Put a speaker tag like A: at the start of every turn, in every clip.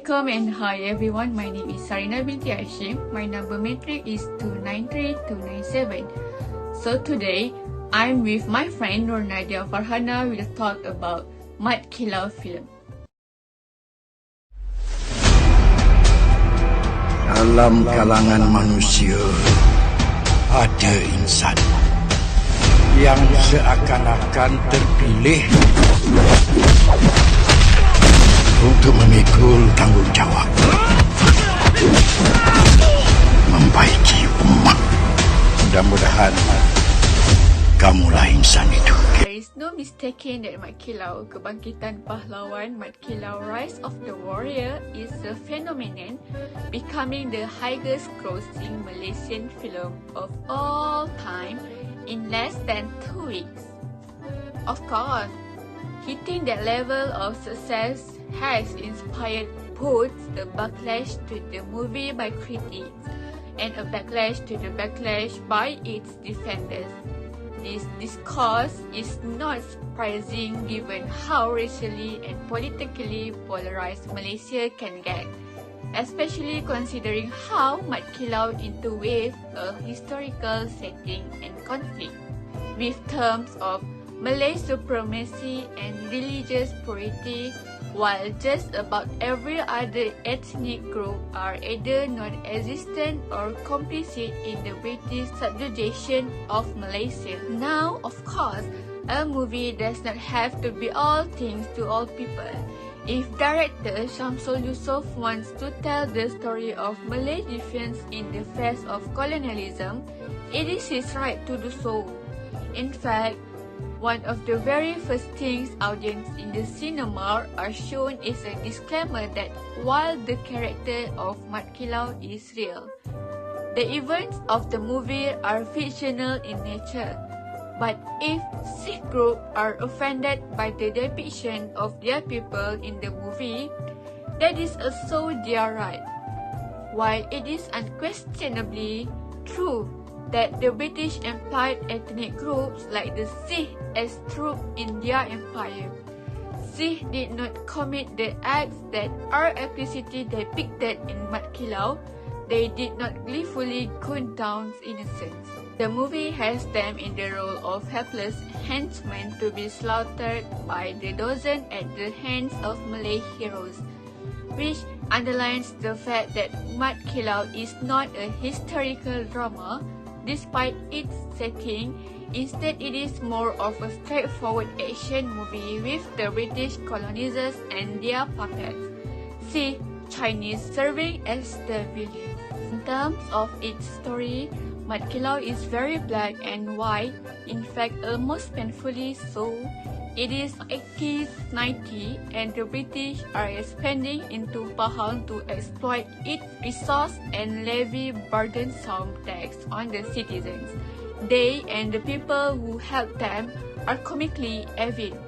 A: Assalamualaikum and hi everyone, my name is SARINA binti HASHIM. My number matric is 293297. So today, I'm with my friend NADIA FARHANA. We'll talk about Mat Kilau film.
B: Dalam kalangan manusia, ada insan yang seakan-akan terpilih untuk memikul tanggungjawab membaiki umat. Mudah-mudahan kamulah insan itu.
A: There is no mistaking that Mat Kilau, kebangkitan pahlawan Mat Kilau Rise of the Warrior, is a phenomenon, becoming the highest grossing Malaysian film of all time in less than 2 weeks. Of course, hitting that level of success has inspired both a backlash to the movie by critics and a backlash to the backlash by its defenders. This discourse is not surprising given how racially and politically polarized Malaysia can get, especially considering how Mat Kilau interweaved a historical setting and conflict with terms of Malay supremacy and religious purity, while just about every other ethnic group are either non-existent or complicit in the British subjugation of Malaysia. Now, of course, a movie does not have to be all things to all people. If director Shamsul Yusof wants to tell the story of Malay defense in the face of colonialism, it is his right to do so. In fact, one of the very first things audience in the cinema are shown is a disclaimer that while the character of Mat Kilau is real, the events of the movie are fictional in nature. But if Sikh group are offended by the depiction of their people in the movie, that is also their right. While it is unquestionably true that the British employed ethnic groups like the Sikh as troops in their empire, Sikh did not commit the acts that are explicitly depicted in Mat Kilau. They did not gleefully gun down innocents. The movie has them in the role of helpless henchmen to be slaughtered by the dozen at the hands of Malay heroes, which underlines the fact that Mat Kilau is not a historical drama despite its setting. Instead, it is more of a straightforward action movie with the British colonizers and their puppets, see Chinese, serving as the villains. In terms of its story, Mat Kilau is very black and white, in fact almost painfully so. It is 1890 and the British are expanding into Pahang to exploit its resource and levy burdensome tax on the citizens. They and the people who help them are comically avid,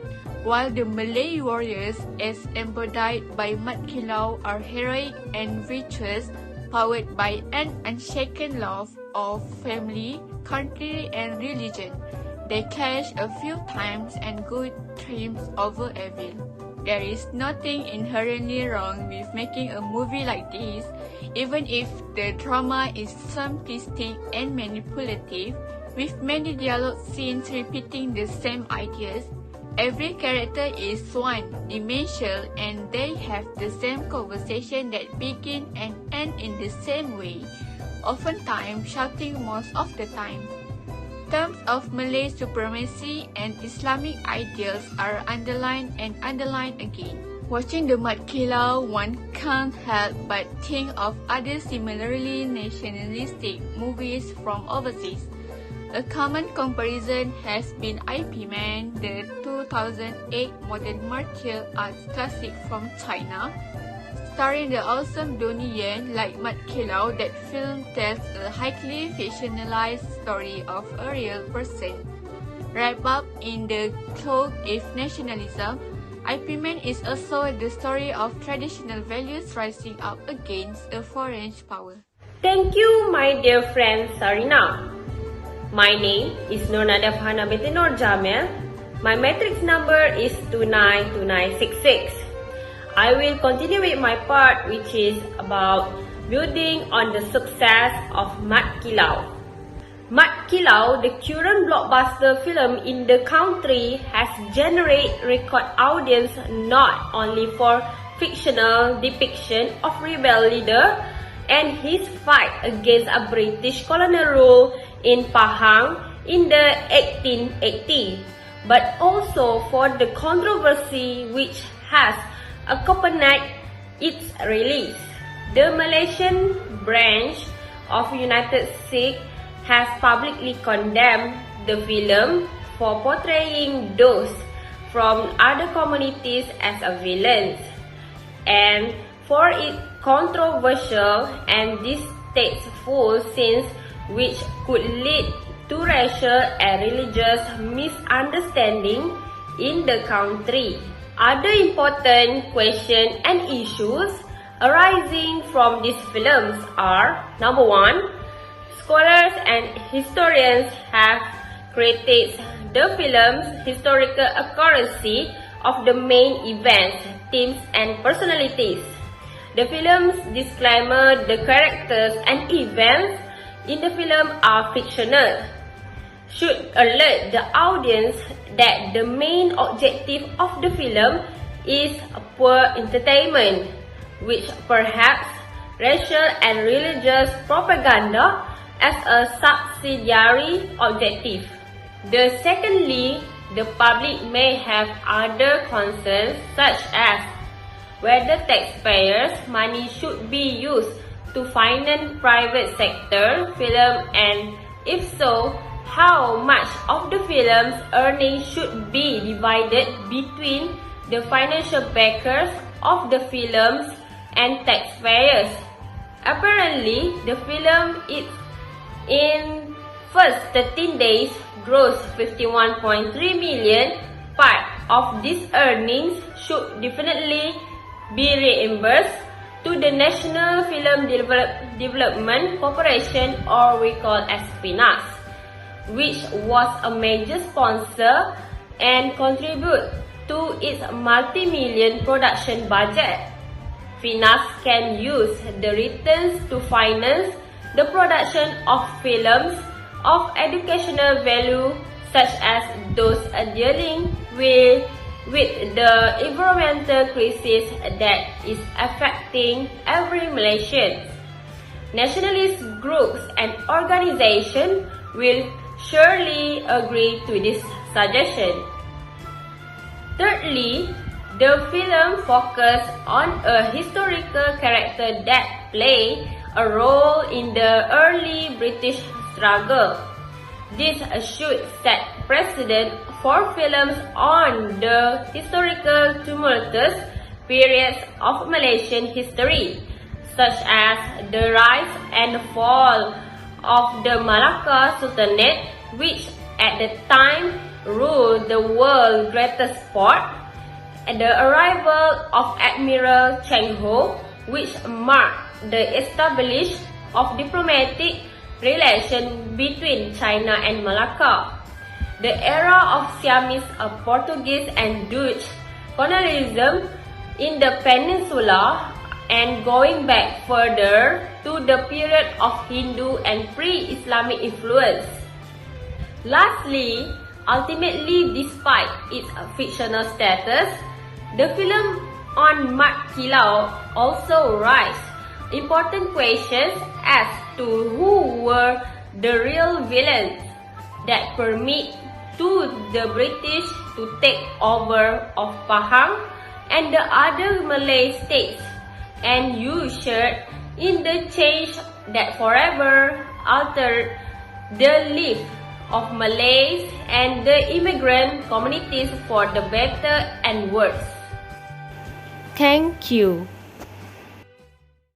A: while the Malay warriors as embodied by Mat Kilau are heroic and virtuous, powered by an unshaken love of family, country and religion. They clash a few times and good triumphs over evil. There is nothing inherently wrong with making a movie like this, even if the drama is simplistic and manipulative, with many dialogue scenes repeating the same ideas. Every character is one-dimensional and they have the same conversation that begin and end in the same way, oftentimes shouting most of the time. Terms of Malay supremacy and Islamic ideals are underlined and underlined again. Watching the Mat Kilau, one can't help but think of other similarly nationalistic movies from overseas. A common comparison has been IP Man, the 2008 modern martial arts classic from China, starring the awesome Donnie Yen like Mat Kilau, that film tells a highly fictionalized story of a real person. Wrapped up in the cloak of nationalism, IP Man is also the story of traditional values rising up against a foreign power.
C: Thank you, my dear friend Sarina. My name is NADIA FARHANA binti JAMIL. My matrix number is 292966. I will continue with my part, which is about building on the success of Mat Kilau. Mat Kilau, the current blockbuster film in the country, has generated record audience not only for fictional depiction of rebel leader and his fight against a British colonial rule in Pahang in the 1880, but also for the controversy which has accompanied its release. The Malaysian branch of United States has publicly condemned the film for portraying those from other communities as a villains, and for its controversial and distasteful scenes which could lead to racial and religious misunderstanding in the country. Other important questions and issues arising from these films are: number one, scholars and historians have critiqued the film's historical accuracy of the main events, themes, and personalities. The film's disclaimer: the characters and events in the film are fictional, should alert the audience that the main objective of the film is pure entertainment, which perhaps racial and religious propaganda as a subsidiary objective. Secondly, the public may have other concerns such as whether taxpayers' money should be used to finance private sector film, and if so, how much of the film's earnings should be divided between the financial backers of the films and taxpayers. Apparently, the film is in first 13 days grossed 51.3 million. Part of these earnings should definitely be reimbursed to the National Film Development Corporation, or we call as FINAS, which was a major sponsor and contribute to its multi-million production budget. FINAS can use the returns to finance the production of films of educational value, such as those dealing with the environmental crisis that is affecting every Malaysian. Nationalist groups and organizations will surely agree to this suggestion. Thirdly, the film focuses on a historical character that played a role in the early British struggle. This should set precedent for films on the historical tumultuous periods of Malaysian history, such as the rise and fall of the Malacca Sultanate, which at the time ruled the world's greatest port, and the arrival of Admiral Cheng Ho, which marked the establishment of diplomatic relations between China and Malacca. The era of Siamese, Portuguese and Dutch colonialism in the peninsula, and going back further to the period of Hindu and pre-Islamic influence. Lastly, ultimately, despite its fictional status, the film on Mat Kilau also raised important questions as to who were the real villains that permit to the British to take over of Pahang and the other Malay states, and ushered in the change that forever altered the life of Malays and the immigrant communities for the better and worse. Thank you.